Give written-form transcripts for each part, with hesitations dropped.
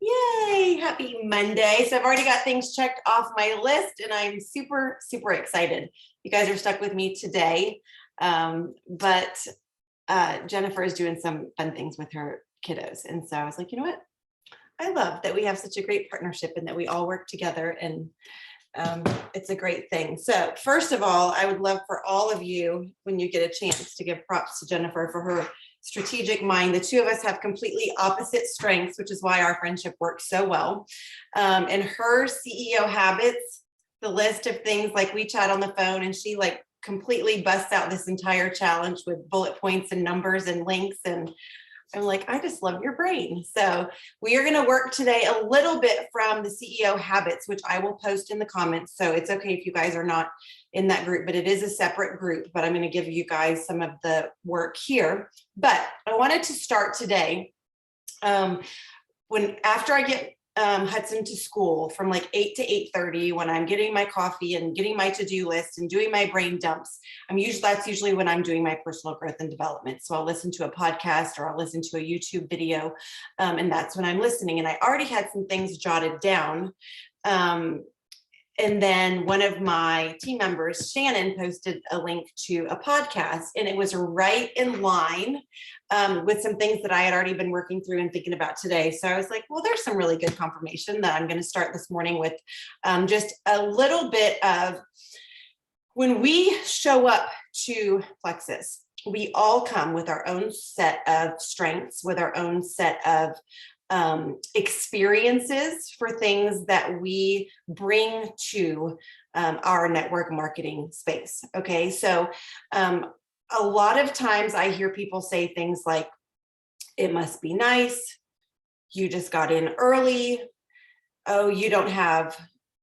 Yay, happy Monday. So I've already got things checked off my list and I'm super, super excited. You guys are stuck with me today. But Jennifer is doing some fun things with her kiddos. And so I was like, you know what? I love that we have such a great partnership and that we all work together, and it's a great thing. So first of all, I would love for all of you, when you get a chance, to give props to Jennifer for her strategic mind. The two of us have completely opposite strengths, which is why our friendship works so well. And her CEO habits, the list of things, like we chat on the phone and she like completely busts out this entire challenge with bullet points and numbers and links, and I'm like, I just love your brain. So we are going to work today a little bit from the CEO habits, which I will post in the comments. So it's okay if you guys are not in that group, but it is a separate group. But I'm going to give you guys some of the work here. But I wanted to start today after I get Hudson to school from like 8 to 8:30, when I'm getting my coffee and getting my to-do list and doing my brain dumps. That's usually when I'm doing my personal growth and development. So I'll listen to a podcast or I'll listen to a YouTube video, and that's when I'm listening. And I already had some things jotted down. And then one of my team members, Shannon, posted a link to a podcast, and it was right in line with some things that I had already been working through and thinking about today. So I was like, well, there's some really good confirmation that I'm going to start this morning with just a little bit of when we show up to Plexus. We all come with our own set of strengths, with our own set of experiences for things that we bring to our network marketing space. Okay, so a lot of times I hear people say things like, it must be nice, you just got in early, oh, you don't have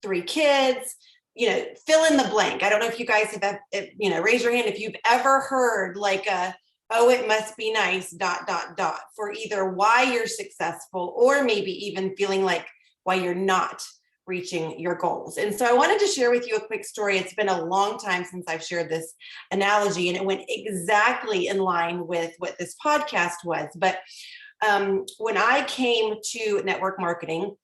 3 kids, fill in the blank. I don't know if you guys have, raise your hand if you've ever heard like oh, it must be nice, ... for either why you're successful or maybe even feeling like why you're not reaching your goals. And so I wanted to share with you a quick story. It's been a long time since I've shared this analogy, and it went exactly in line with what this podcast was. But when I came to network marketing,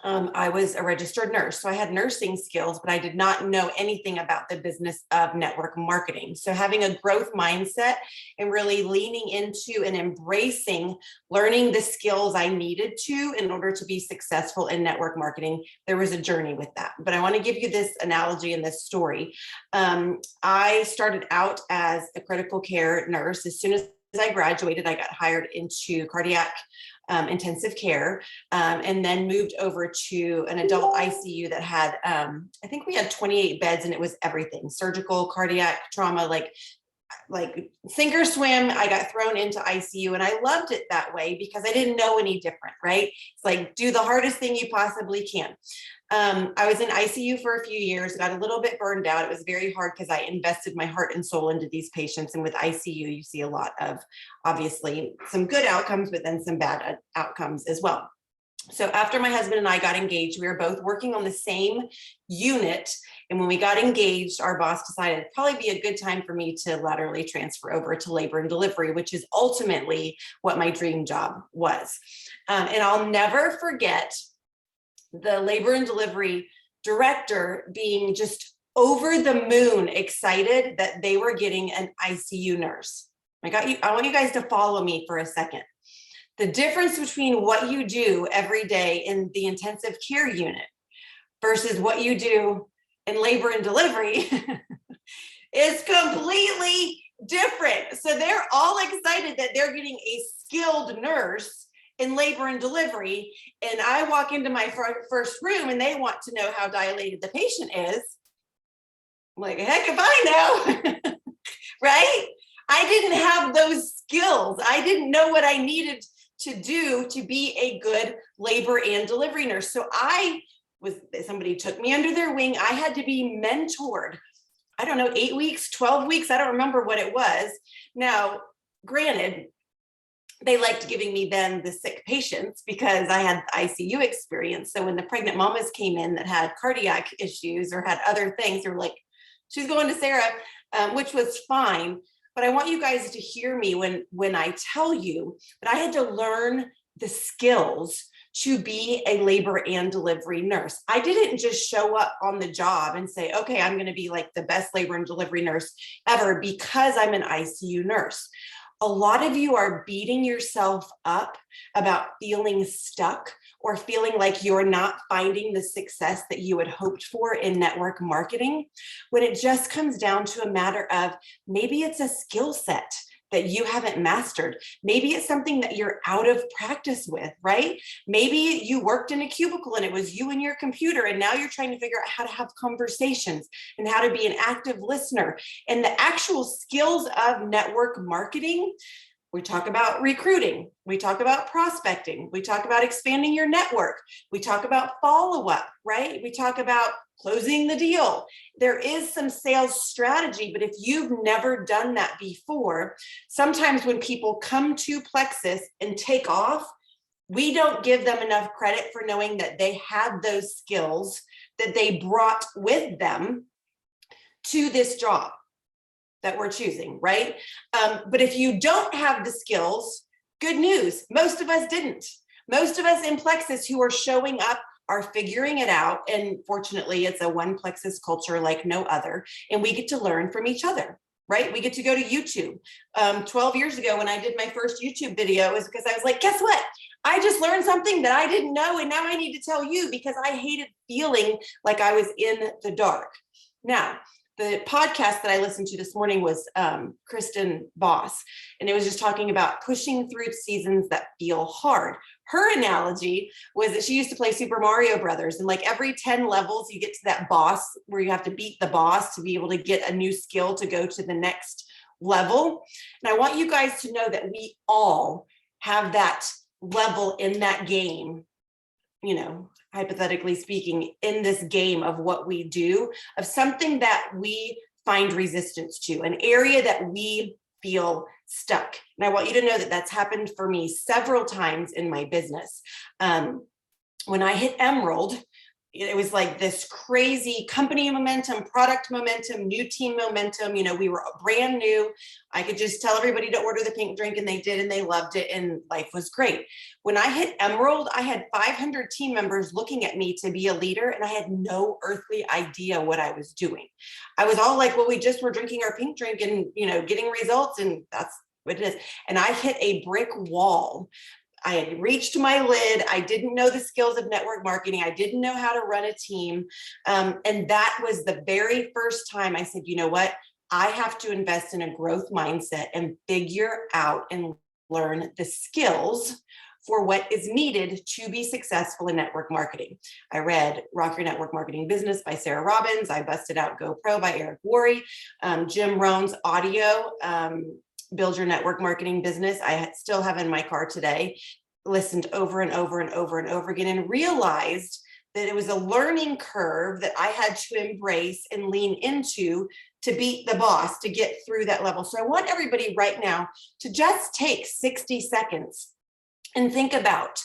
I was a registered nurse. So I had nursing skills, but I did not know anything about the business of network marketing. So having a growth mindset and really leaning into and embracing learning the skills I needed to in order to be successful in network marketing, there was a journey with that. But I want to give you this analogy and this story. I started out as a critical care nurse. As soon as I graduated, I got hired into cardiac intensive care, and then moved over to an adult ICU that had, I think we had 28 beds, and it was everything: surgical, cardiac, trauma, like sink or swim. I got thrown into ICU, and I loved it that way because I didn't know any different, right? It's like, do the hardest thing you possibly can. I was in ICU for a few years, got a little bit burned out. It was very hard because I invested my heart and soul into these patients. And with ICU, you see a lot of, obviously, some good outcomes, but then some bad outcomes as well. So after my husband and I got engaged, we were both working on the same unit. And when we got engaged, our boss decided it'd probably be a good time for me to laterally transfer over to labor and delivery, which is ultimately what my dream job was. And I'll never forget the labor and delivery director being just over the moon excited that they were getting an ICU nurse. I want you guys to follow me for a second. The difference between what you do every day in the intensive care unit versus what you do in labor and delivery is completely different. So they're all excited that they're getting a skilled nurse in labor and delivery. And I walk into my first room and they want to know how dilated the patient is. I'm like, heck if I know, right? I didn't have those skills. I didn't know what I needed to do to be a good labor and delivery nurse. So somebody took me under their wing. I had to be mentored. I don't know, 8 weeks, 12 weeks. I don't remember what it was. Now, granted, they liked giving me then the sick patients because I had ICU experience. So when the pregnant mamas came in that had cardiac issues or had other things, they were like, she's going to Sarah, which was fine. But I want you guys to hear me when I tell you that I had to learn the skills to be a labor and delivery nurse. I didn't just show up on the job and say, okay, I'm going to be like the best labor and delivery nurse ever because I'm an ICU nurse. A lot of you are beating yourself up about feeling stuck or feeling like you're not finding the success that you had hoped for in network marketing, when it just comes down to a matter of maybe it's a skill set that you haven't mastered. Maybe it's something that you're out of practice with, right? Maybe you worked in a cubicle and it was you and your computer, and now you're trying to figure out how to have conversations and how to be an active listener. And the actual skills of network marketing, we talk about recruiting, we talk about prospecting, we talk about expanding your network, we talk about follow-up, right? We talk about closing the deal. There is some sales strategy, but if you've never done that before, sometimes when people come to Plexus and take off, we don't give them enough credit for knowing that they had those skills that they brought with them to this job that we're choosing, right? But if you don't have the skills, good news, most of us didn't. Most of us in Plexus who are showing up are figuring it out. And fortunately, it's a one Plexus culture like no other. And we get to learn from each other, right? We get to go to YouTube. 12 years ago, when I did my first YouTube video, is because I was like, guess what? I just learned something that I didn't know. And now I need to tell you because I hated feeling like I was in the dark. Now, the podcast that I listened to this morning was Kristen Boss, and it was just talking about pushing through seasons that feel hard. Her analogy was that she used to play Super Mario Brothers, and like every 10 levels, you get to that boss where you have to beat the boss to be able to get a new skill to go to the next level. And I want you guys to know that we all have that level in that game, you know, hypothetically speaking, in this game of what we do, of something that we find resistance to, an area that we feel stuck. And I want you to know that that's happened for me several times in my business. When I hit Emerald, it was like this crazy company momentum, product momentum, new team momentum. You know, we were brand new. I could just tell everybody to order the pink drink, and they did, and they loved it, and life was great. When I hit Emerald, I had 500 team members looking at me to be a leader, and I had no earthly idea what I was doing. I was all like, well, we just were drinking our pink drink and, you know, getting results, and that's what it is. And I hit a brick wall. I had reached my lid. I didn't know the skills of network marketing. I didn't know how to run a team. And that was the very first time I said, you know what? I have to invest in a growth mindset and figure out and learn the skills for what is needed to be successful in network marketing. I read Rock Your Network Marketing Business by Sarah Robbins. I busted out GoPro by Eric Worre. Jim Rohn's audio, Build Your Network Marketing Business, I still have in my car today, listened over and over and over and over again, and realized that it was a learning curve that I had to embrace and lean into to beat the boss, to get through that level. So I want everybody right now to just take 60 seconds and think about,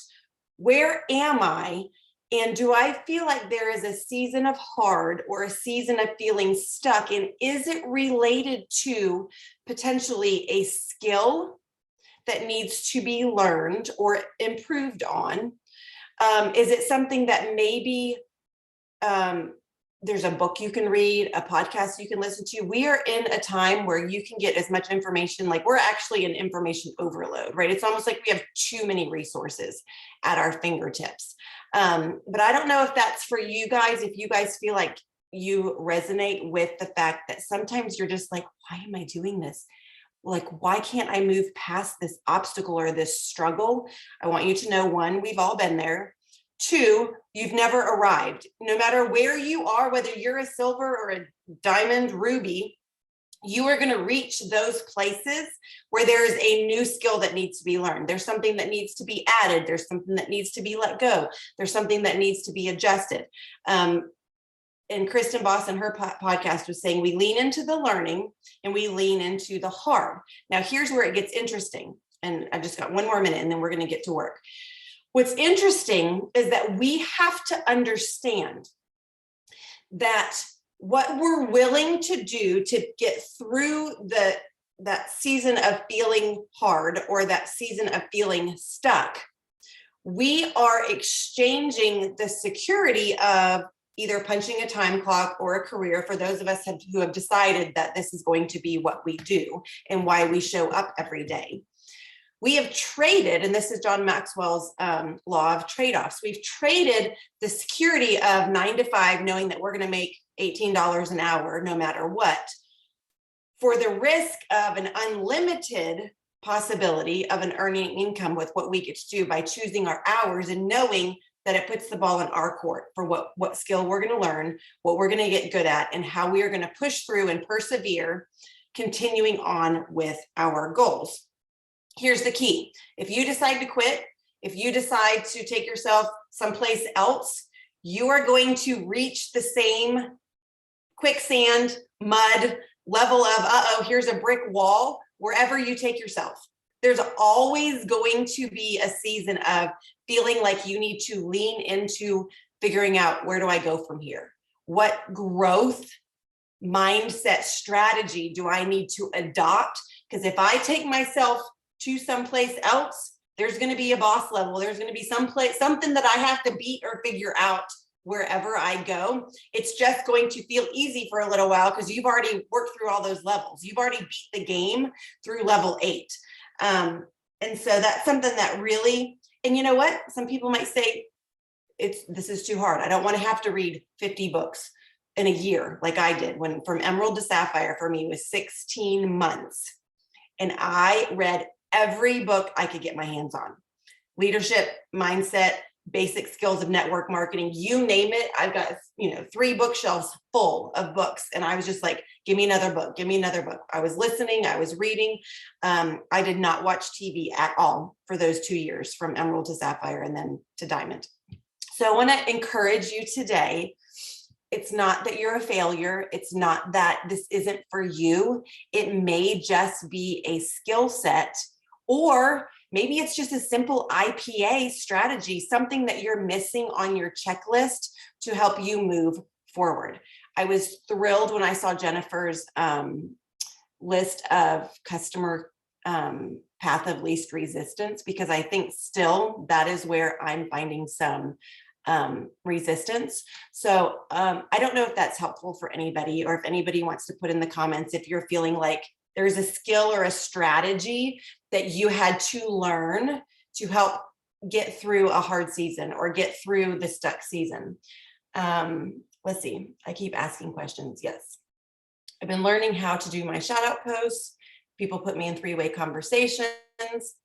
where am I? And do I feel like there is a season of hard or a season of feeling stuck? And is it related to potentially a skill that needs to be learned or improved on? Is it something that maybe there's a book you can read, a podcast you can listen to? We are in a time where you can get as much information, like we're actually in information overload, right? It's almost like we have too many resources at our fingertips. But I don't know if that's for you guys, if you guys feel like you resonate with the fact that sometimes you're just like, why am I doing this? Like, why can't I move past this obstacle or this struggle? I want you to know, one, we've all been there. Two, you've never arrived. No matter where you are, whether you're a silver or a diamond, ruby, you are going to reach those places where there is a new skill that needs to be learned. There's something that needs to be added. There's something that needs to be let go. There's something that needs to be adjusted. And Kristen Boss in her podcast was saying, we lean into the learning and we lean into the hard. Now, here's where it gets interesting. And I've just got one more minute and then we're going to get to work. What's interesting is that we have to understand that what we're willing to do to get through that season of feeling hard or that season of feeling stuck, we are exchanging the security of either punching a time clock or a career for those of us who have decided that this is going to be what we do and why we show up every day. We have traded, and this is John Maxwell's law of trade-offs. We've traded the security of 9 to 5, knowing that we're going to make $18 an hour no matter what, for the risk of an unlimited possibility of an earning income with what we get to do by choosing our hours and knowing that it puts the ball in our court for what skill we're going to learn, what we're going to get good at, and how we are going to push through and persevere, continuing on with our goals. Here's the key. If you decide to quit, if you decide to take yourself someplace else, you are going to reach the same quicksand, mud level of, here's a brick wall wherever you take yourself. There's always going to be a season of feeling like you need to lean into figuring out, where do I go from here? What growth mindset strategy do I need to adopt? Because if I take myself to someplace else, there's going to be a boss level. There's going to be something that I have to beat or figure out wherever I go. It's just going to feel easy for a little while because you've already worked through all those levels. You've already beat the game through level 8. And so that's something that really, and you know what? Some people might say, this is too hard. I don't want to have to read 50 books in a year like I did. When from Emerald to Sapphire for me was 16 months. And I read every book I could get my hands on. Leadership, mindset, basic skills of network marketing, you name it. I've got, 3 bookshelves full of books. And I was just like, give me another book, give me another book. I was listening, I was reading. I did not watch TV at all for those 2 years, from Emerald to Sapphire and then to Diamond. So I want to encourage you today. It's not that you're a failure. It's not that this isn't for you. It may just be a skill set, or maybe it's just a simple IPA strategy, something that you're missing on your checklist to help you move forward. I was thrilled when I saw Jennifer's list of customer path of least resistance, because I think still that is where I'm finding some resistance. So I don't know if that's helpful for anybody, or if anybody wants to put in the comments if you're feeling like there's a skill or a strategy that you had to learn to help get through a hard season or get through the stuck season. Let's see, I keep asking questions. Yes, I've been learning how to do my shout out posts. People put me in 3-way conversations,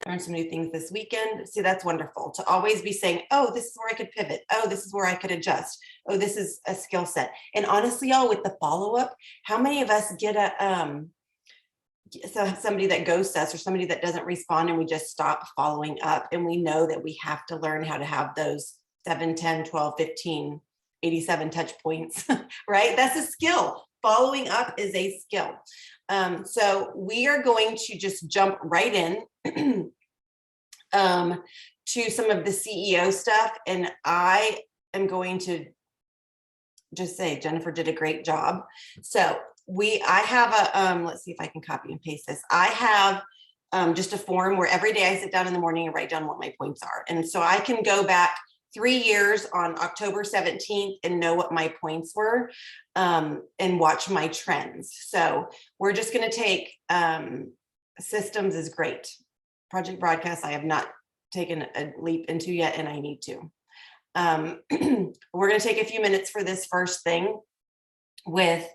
learned some new things this weekend. See, that's wonderful to always be saying, oh, this is where I could pivot. Oh, this is where I could adjust. Oh, this is a skill set. And honestly, y'all, with the follow-up, how many of us get somebody that ghosts us or somebody that doesn't respond, and we just stop following up, and we know that we have to learn how to have those 7, 10, 12, 15, 87 touch points, right? That's a skill. Following up is a skill. So we are going to just jump right in to some of the CEO stuff. And I am going to just say Jennifer did a great job. So I have a, let's see if I can copy and paste this. I have just a form where every day I sit down in the morning and write down what my points are. And so I can go back 3 years on October 17th and know what my points were and watch my trends. So we're just going to take systems is great. Project Broadcast, I have not taken a leap into yet, and I need to. We're going to take a few minutes for this first thing with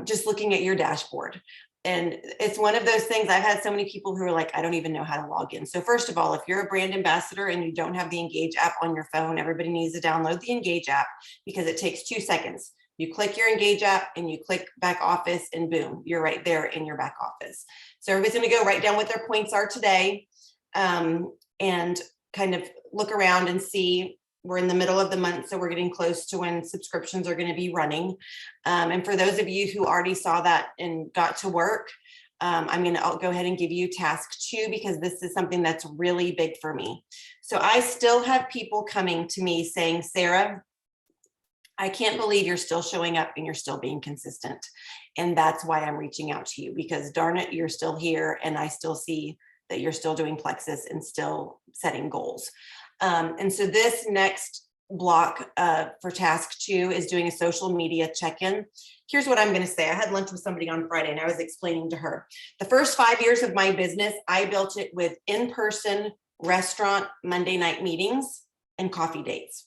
just looking at your dashboard. And it's one of those things, I've had so many people who are like, I don't even know how to log in. So first of all, if you're a brand ambassador and you don't have the Engage app on your phone, everybody needs to download the Engage app, because it takes 2 seconds. You click your Engage app and you click back office, and boom, you're right there in your back office. So everybody's going to go write down what their points are today and kind of look around and see. We're in the middle of the month, so we're getting close to when subscriptions are going to be running. And for those of you who already saw that and got to work, I'm going to go ahead and give you task 2, because this is something that's really big for me. So I still have people coming to me saying, Sarah, I can't believe you're still showing up and you're still being consistent. And that's why I'm reaching out to you, because darn it, you're still here, and I still see that you're still doing Plexus and still setting goals. And so this next block for task 2 is doing a social media check-in. Here's what I'm going to say. I had lunch with somebody on Friday and I was explaining to her the first 5 years of my business, I built it with in-person restaurant Monday night meetings and coffee dates.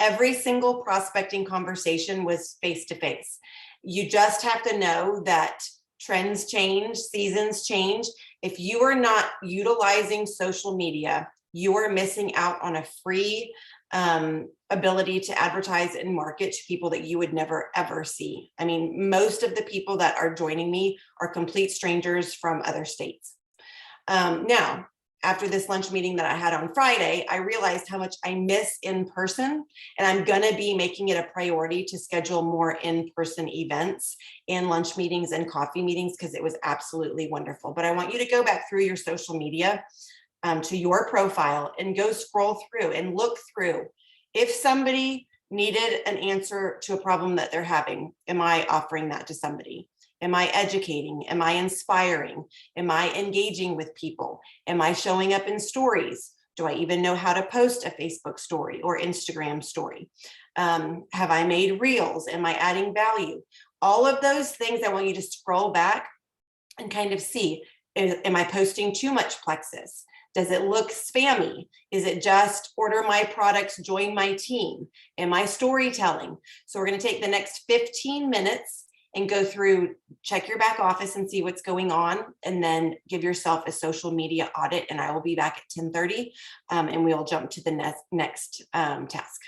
Every single prospecting conversation was face-to-face. You just have to know that trends change, seasons change. If you are not utilizing social media, you are missing out on a free ability to advertise and market to people that you would never ever see. I mean, most of the people that are joining me are complete strangers from other states. Now, after this lunch meeting that I had on Friday, I realized how much I miss in person, and I'm going to be making it a priority to schedule more in-person events and lunch meetings and coffee meetings because it was absolutely wonderful. But I want you to go back through your social media to your profile and go scroll through and look through. If somebody needed an answer to a problem that they're having, am I offering that to somebody? Am I educating? Am I inspiring? Am I engaging with people? Am I showing up in stories? Do I even know how to post a Facebook story or Instagram story? Have I made reels? Am I adding value? All of those things, I want you to scroll back and kind of see, am I posting too much Plexus? Does it look spammy? Is it just order my products, join my team? Am I storytelling? So we're going to take the next 15 minutes and go through, check your back office and see what's going on, and then give yourself a social media audit. And I will be back at 10:30 and we'll jump to the next task.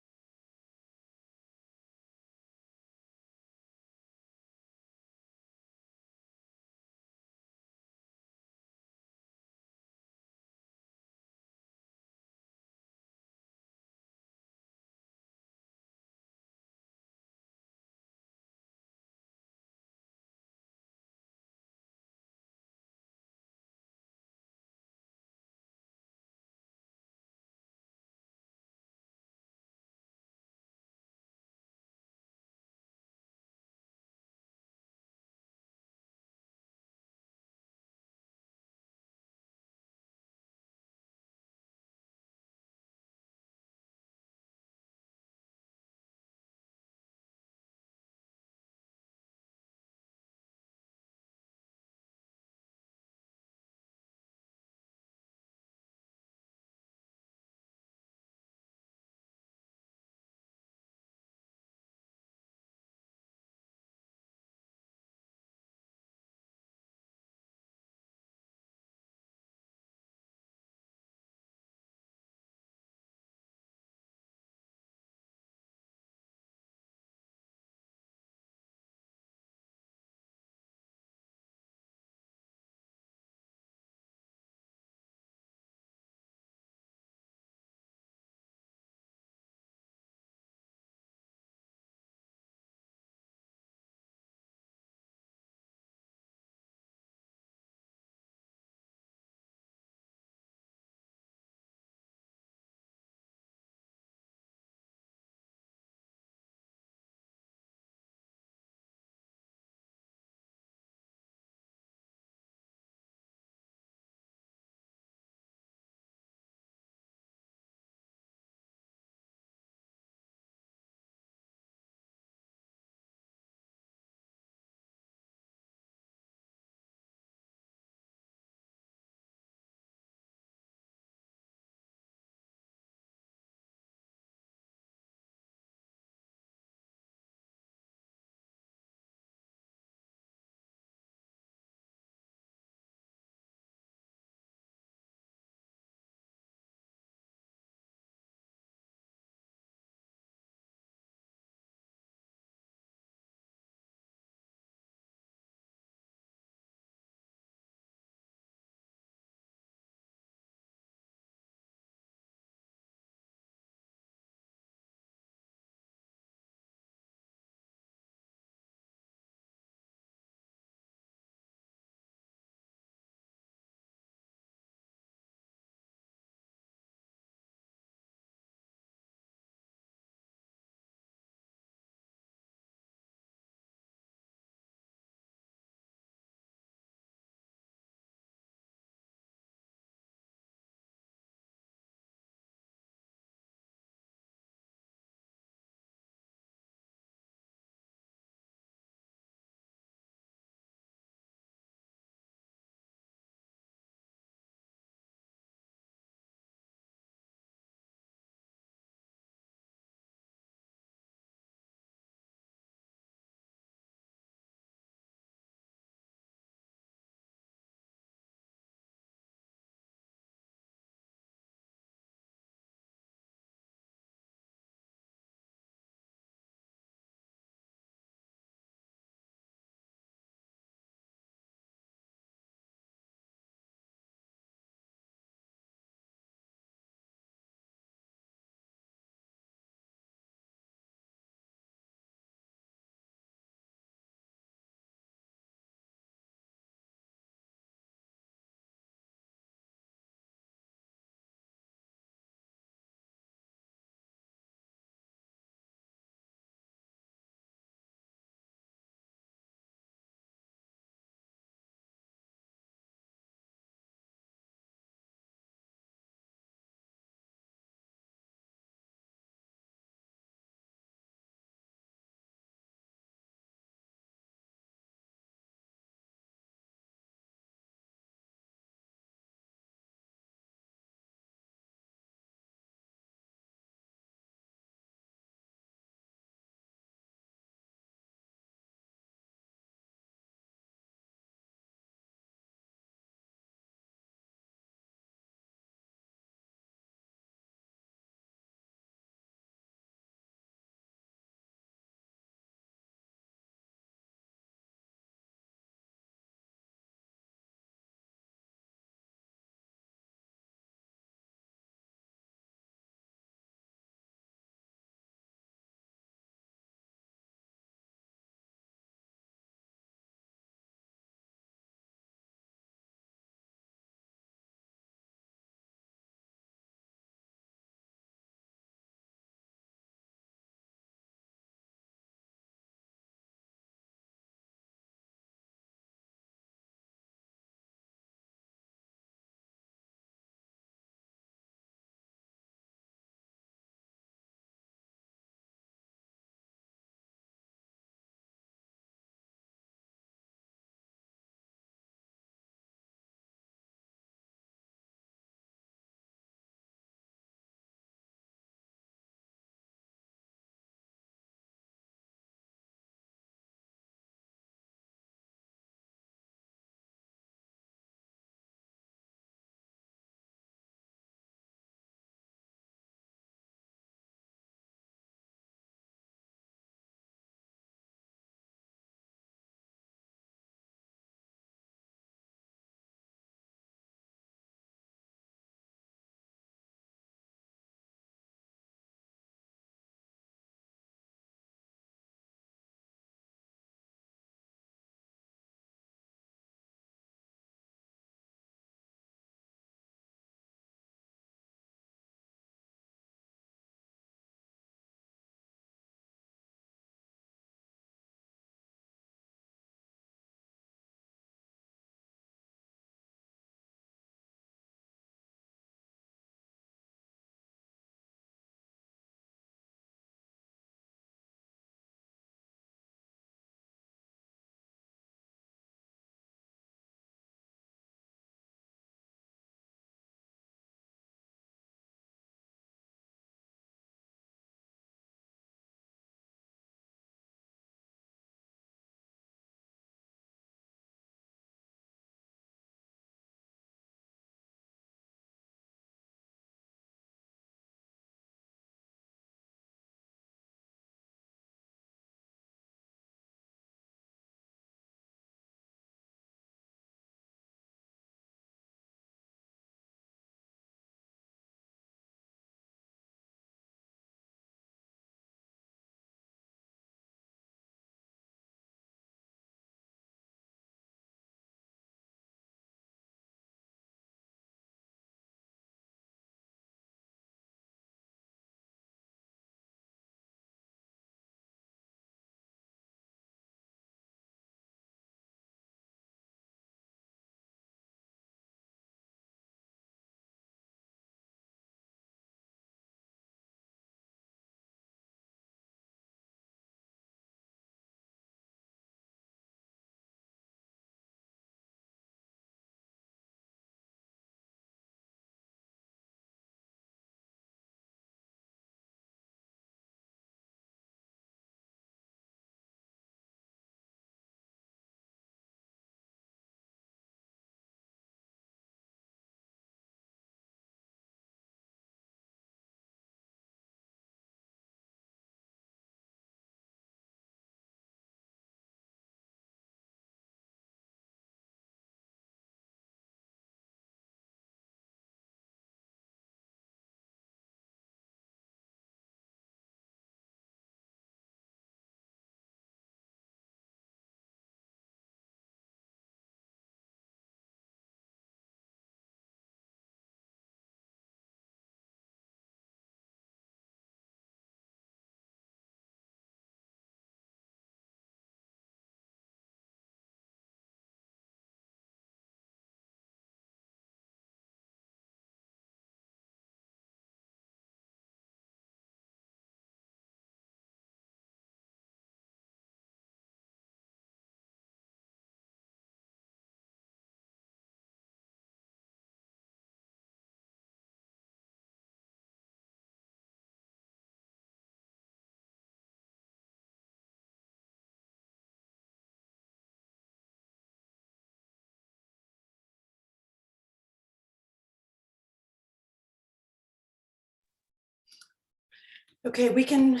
Okay, we can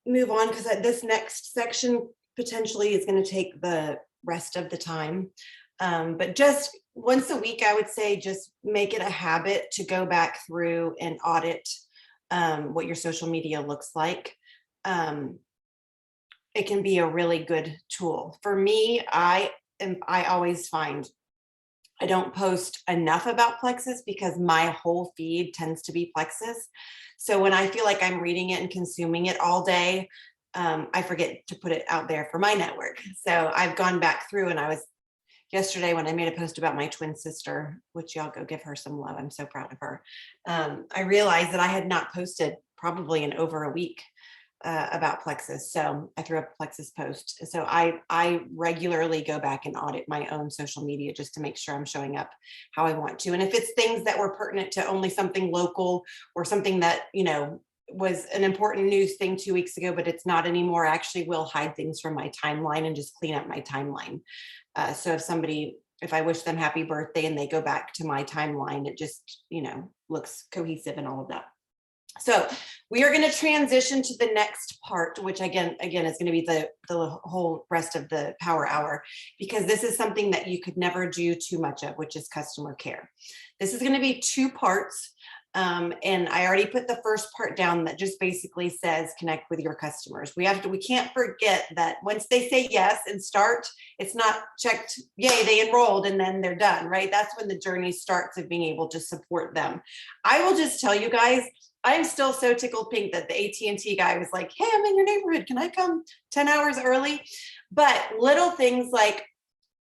move on because this next section potentially is going to take the rest of the time. But just once a week, I would say just make it a habit to go back through and audit what your social media looks like. Um, it can be a really good tool. For me, I always find I don't post enough about Plexus because my whole feed tends to be Plexus. So when I feel like I'm reading it and consuming it all day, I forget to put it out there for my network. So I've gone back through, and I was yesterday when I made a post about my twin sister, which y'all go give her some love. I'm so proud of her. I realized that I had not posted probably in over a week about Plexus. So I threw up a Plexus post. So I regularly go back and audit my own social media just to make sure I'm showing up how I want to. And if it's things that were pertinent to only something local or something that, was an important news thing 2 weeks ago, but it's not anymore, I actually will hide things from my timeline and just clean up my timeline. So if I wish them happy birthday and they go back to my timeline, it just, looks cohesive and all of that. So we are going to transition to the next part, which again is going to be the whole rest of the power hour, because this is something that you could never do too much of, which is customer care. This is going to be 2 parts. And I already put the first part down that just basically says connect with your customers. We can't forget that once they say yes and start, it's not checked, yay, they enrolled and then they're done, right? That's when the journey starts of being able to support them. I will just tell you guys, I'm still so tickled pink that the AT&T guy was like, hey, I'm in your neighborhood. Can I come 10 hours early? But little things like,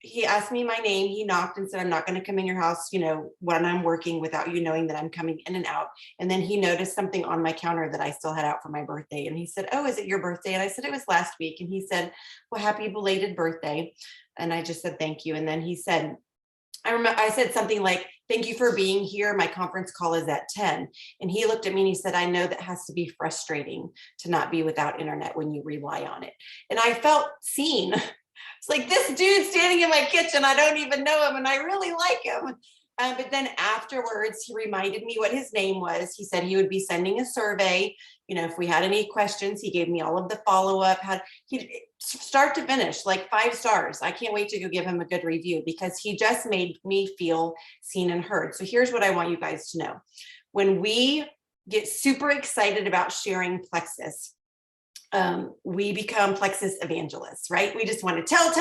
he asked me my name. He knocked and said, I'm not going to come in your house, when I'm working without you knowing that I'm coming in and out. And then he noticed something on my counter that I still had out for my birthday. And he said, oh, is it your birthday? And I said, it was last week. And he said, well, happy belated birthday. And I just said, thank you. And then he said, I said something like, thank you for being here. My conference call is at 10. And he looked at me and he said, I know that has to be frustrating to not be without internet when you rely on it. And I felt seen. It's like, this dude standing in my kitchen, I don't even know him, and I really like him. But then afterwards, he reminded me what his name was. He said he would be sending a survey. If we had any questions, he gave me all of the follow-up. He start to finish, like 5 stars. I can't wait to go give him a good review because he just made me feel seen and heard. So here's what I want you guys to know. When we get super excited about sharing Plexus, we become Plexus evangelists, right? We just want to tell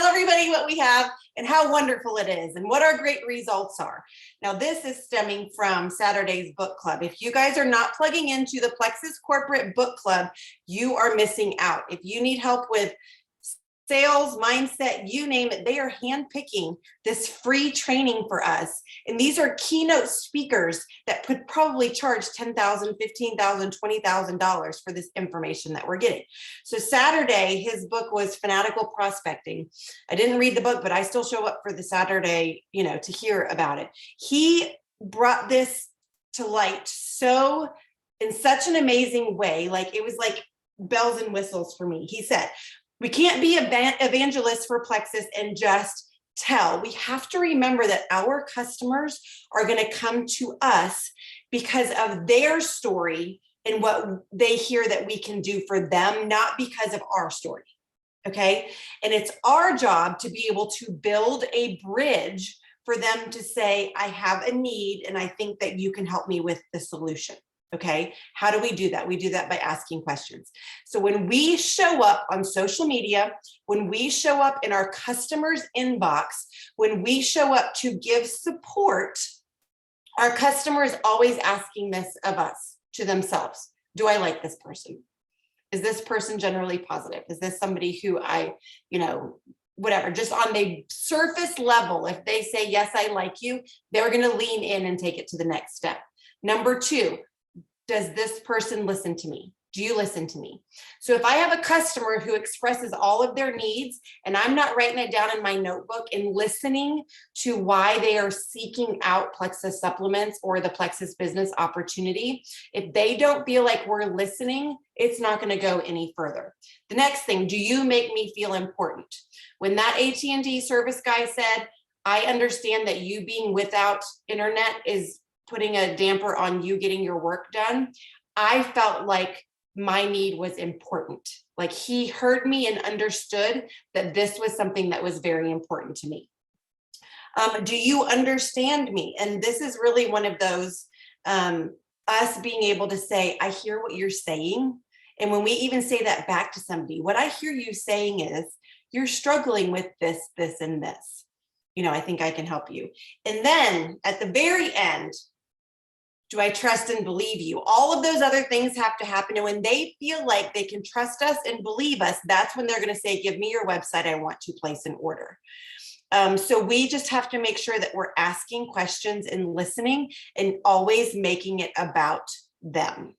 everybody what we have and how wonderful it is and what our great results are. Now, this is stemming from Saturday's book club. If you guys are not plugging into the Plexus Corporate Book Club, you are missing out. If you need help with sales, mindset, you name it, they are handpicking this free training for us. And these are keynote speakers that could probably charge $10,000, $15,000, $20,000 for this information that we're getting. So Saturday, his book was Fanatical Prospecting. I didn't read the book, but I still show up for the Saturday, to hear about it. He brought this to light in such an amazing way. Like, it was like bells and whistles for me. He said, we can't be evangelists for Plexus and just tell. We have to remember that our customers are going to come to us because of their story and what they hear that we can do for them, not because of our story. Okay. And it's our job to be able to build a bridge for them to say, I have a need and I think that you can help me with the solution. Okay, how do we do that? We do that by asking questions. So when we show up on social media, when we show up in our customers' inbox, when we show up to give support, our customer is always asking this of us, to themselves. Do I like this person? Is this person generally positive? Is this somebody who I, whatever, just on the surface level, if they say, yes, I like you, they're going to lean in and take it to the next step. Number 2, does this person listen to me? Do you listen to me? So if I have a customer who expresses all of their needs and I'm not writing it down in my notebook and listening to why they are seeking out Plexus supplements or the Plexus business opportunity, if they don't feel like we're listening, it's not going to go any further. The next thing, do you make me feel important? When that AT&T service guy said, I understand that you being without internet is putting a damper on you getting your work done, I felt like my need was important. Like he heard me and understood that this was something that was very important to me. Do you understand me? And this is really one of those, us being able to say, I hear what you're saying. And when we even say that back to somebody, what I hear you saying is, you're struggling with this, this, and this. You know, I think I can help you. And then at the very end, do I trust and believe you? All of those other things have to happen. And when they feel like they can trust us and believe us, that's when they're going to say, give me your website. I want to place an order. So we just have to make sure that we're asking questions and listening and always making it about them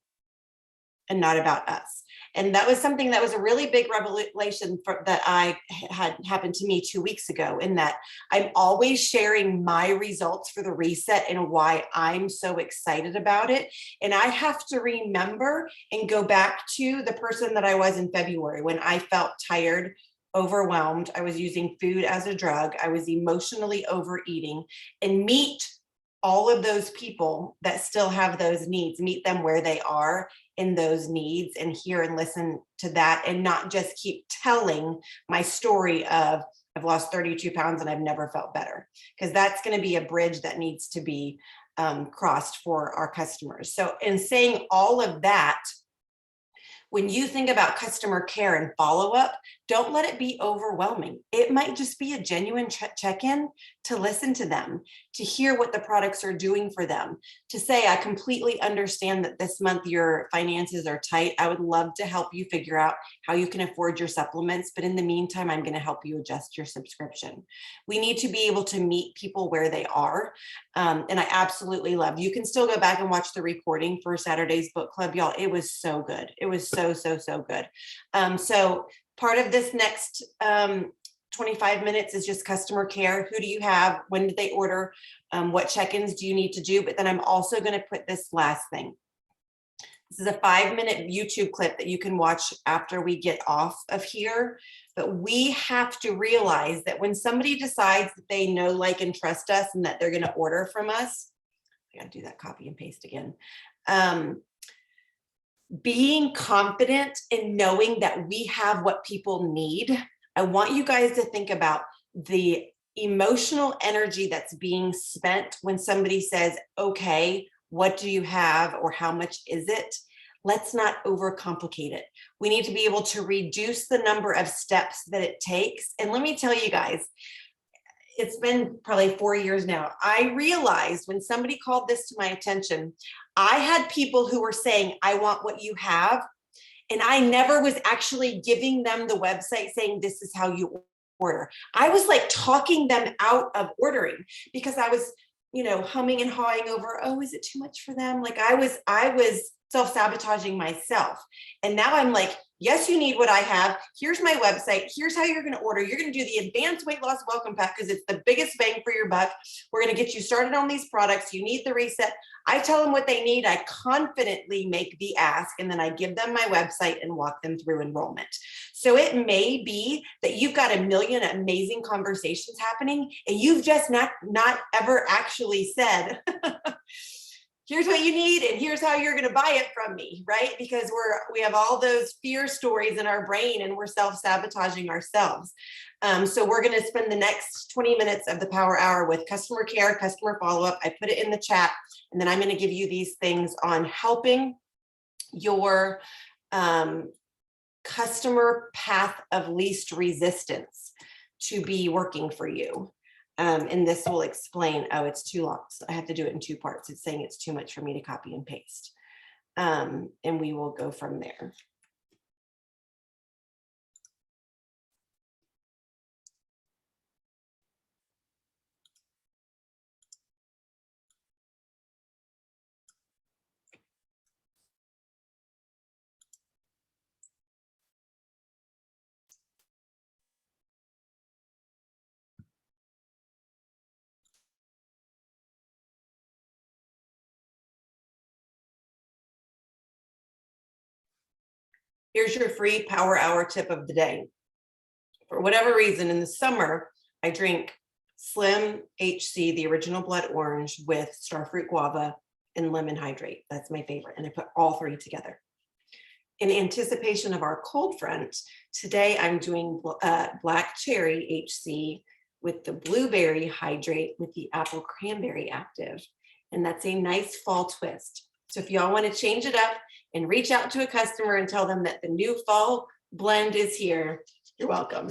and not about us. And that was something that was a really big revelation that I had happened to me 2 weeks ago, in that I'm always sharing my results for the reset and why I'm so excited about it. And I have to remember and go back to the person that I was in February when I felt tired, overwhelmed. I was using food as a drug. I was emotionally overeating, and meet all of those people that still have those needs, meet them where they are in those needs, and hear and listen to that, and not just keep telling my story of I've lost 32 pounds and I've never felt better, because that's going to be a bridge that needs to be crossed for our customers. So in saying all of that, when you think about customer care and follow-up, don't let it be overwhelming. It might just be a genuine check-in to listen to them, to hear what the products are doing for them, to say, I completely understand that this month your finances are tight. I would love to help you figure out how you can afford your supplements, but in the meantime, I'm going to help you adjust your subscription. We need to be able to meet people where they are. And I absolutely love, you can still go back and watch the recording for Saturday's book club, y'all. It was so good. It was so good. So part of this next 25 minutes is just customer care. Who do you have? When did they order? What check-ins do you need to do? But then I'm also going to put this last thing. This is a 5-minute YouTube clip that you can watch after we get off of here. But we have to realize that when somebody decides that they know, like, and trust us, and that they're going to order from us, I got to do that copy and paste again. Being confident in knowing that we have what people need. I want you guys to think about the emotional energy that's being spent when somebody says, okay, what do you have, or how much is it? Let's not overcomplicate it. We need to be able to reduce the number of steps that it takes. And let me tell you guys, it's been probably 4 years now. I realized when somebody called this to my attention, I had people who were saying, I want what you have. And I never was actually giving them the website saying, this is how you order. I was like talking them out of ordering, because I was, humming and hawing over, oh, is it too much for them? Like I was self-sabotaging myself. And now I'm like, yes, you need what I have. Here's my website. Here's how you're going to order. You're going to do the advanced weight loss welcome pack because it's the biggest bang for your buck. We're going to get you started on these products. You need the reset. I tell them what they need. I confidently make the ask, and then I give them my website and walk them through enrollment. So it may be that you've got a million amazing conversations happening, and you've just not ever actually said, here's what you need and here's how you're going to buy it from me, right? Because we have all those fear stories in our brain, and we're self-sabotaging ourselves. So we're going to spend the next 20 minutes of the Power Hour with customer care, customer follow-up. I put it in the chat, and then I'm going to give you these things on helping your customer path of least resistance to be working for you. And this will explain, oh, it's too long. So I have to do it in 2 parts. It's saying it's too much for me to copy and paste. And we will go from there. Here's your free Power Hour tip of the day. For whatever reason, in the summer, I drink Slim HC, the original blood orange, with starfruit guava and lemon hydrate. That's my favorite. And I put all three together. In anticipation of our cold front, today I'm doing black cherry HC with the blueberry hydrate with the apple cranberry active. And that's a nice fall twist. So if y'all want to change it up and reach out to a customer and tell them that the new fall blend is here, you're welcome.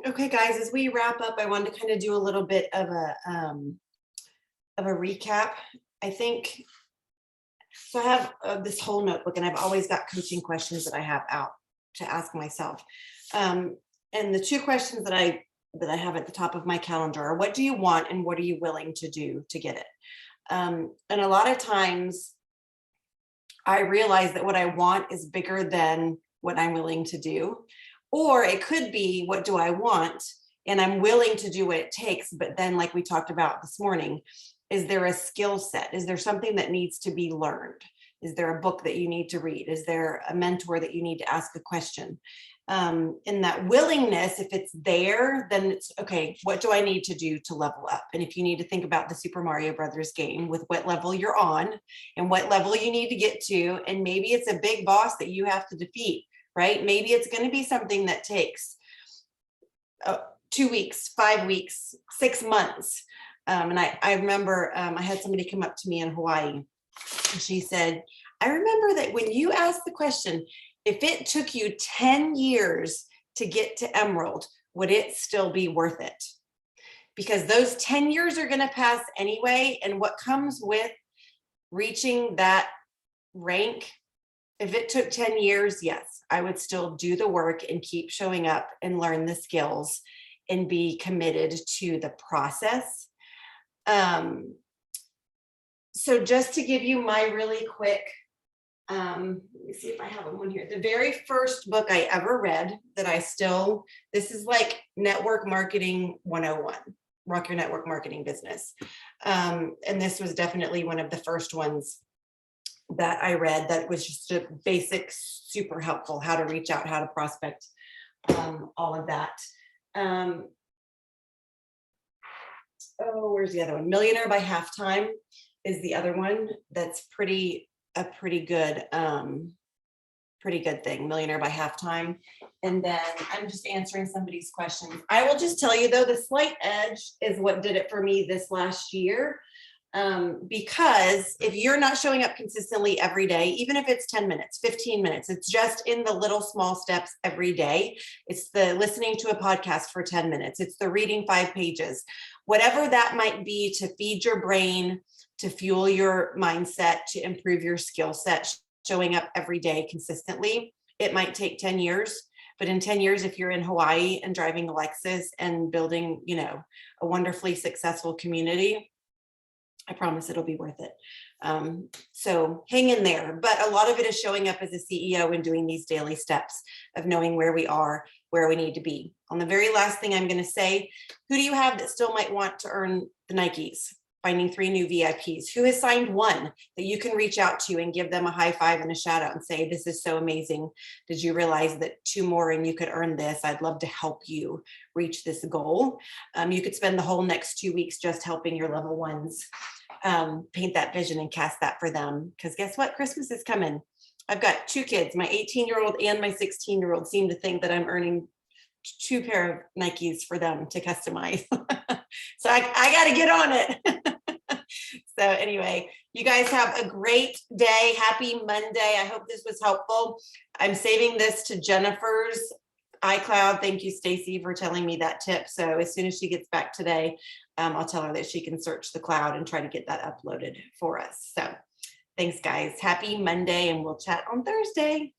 Okay, guys, as we wrap up, I wanted to kind of do a little bit of a recap. I think so. I have this whole notebook, and I've always got coaching questions that I have out to ask myself. And the two questions that I have at the top of my calendar are: what do you want, and what are you willing to do to get it? And a lot of times, I realize that what I want is bigger than what I'm willing to do. Or it could be, what do I want? And I'm willing to do what it takes. But then, like we talked about this morning, is there a skill set? Is there something that needs to be learned? Is there a book that you need to read? Is there a mentor that you need to ask a question? In that willingness, if it's there, then it's okay, what do I need to do to level up? And if you need to think about the Super Mario Brothers game, with what level you're on and what level you need to get to, and maybe it's a big boss that you have to defeat, right? Maybe it's going to be something that takes 2 weeks, 5 weeks, 6 months. And I remember I had somebody come up to me in Hawaii, and she said, I remember that when you asked the question, if it took you 10 years to get to Emerald, would it still be worth it? Because those 10 years are going to pass anyway. And what comes with reaching that rank, if it took 10 years, yes, I would still do the work and keep showing up and learn the skills and be committed to the process. So just to give you my really quick, let me see if I have one here. The very first book I ever read that this is like network marketing 101, Rock Your Network Marketing Business. And this was definitely one of the first ones that I read that was just a basic, super helpful, how to reach out, how to prospect, all of that. Where's the other one? Millionaire by Halftime is the other one that's pretty good thing. Millionaire by Halftime. And then I'm just answering somebody's questions. I will just tell you though, the Slight Edge is what did it for me this last year. Because if you're not showing up consistently every day, even if it's 10 minutes, 15 minutes, it's just in the little small steps every day. It's the listening to a podcast for 10 minutes. It's the reading 5 pages, whatever that might be, to feed your brain, to fuel your mindset, to improve your skill set, showing up every day consistently. It might take 10 years, but in 10 years, if you're in Hawaii and driving a Lexus and building, a wonderfully successful community, I promise it'll be worth it. So hang in there. But a lot of it is showing up as a CEO and doing these daily steps of knowing where we are, where we need to be. On the very last thing I'm going to say, who do you have that still might want to earn the Nikes? Finding 3 new VIPs. Who has signed one that you can reach out to and give them a high five and a shout out and say, this is so amazing. Did you realize that 2 more and you could earn this? I'd love to help you reach this goal. You could spend the whole next 2 weeks just helping your level ones paint that vision and cast that for them. Because guess what? Christmas is coming. I've got 2 kids. My 18-year-old and my 16-year-old seem to think that I'm earning 2 pair of Nikes for them to customize. So I got to get on it. So anyway, you guys have a great day. Happy Monday. I hope this was helpful. I'm saving this to Jennifer's iCloud. Thank you, Stacy, for telling me that tip. So as soon as she gets back today, I'll tell her that she can search the cloud and try to get that uploaded for us. So thanks, guys. Happy Monday, and we'll chat on Thursday.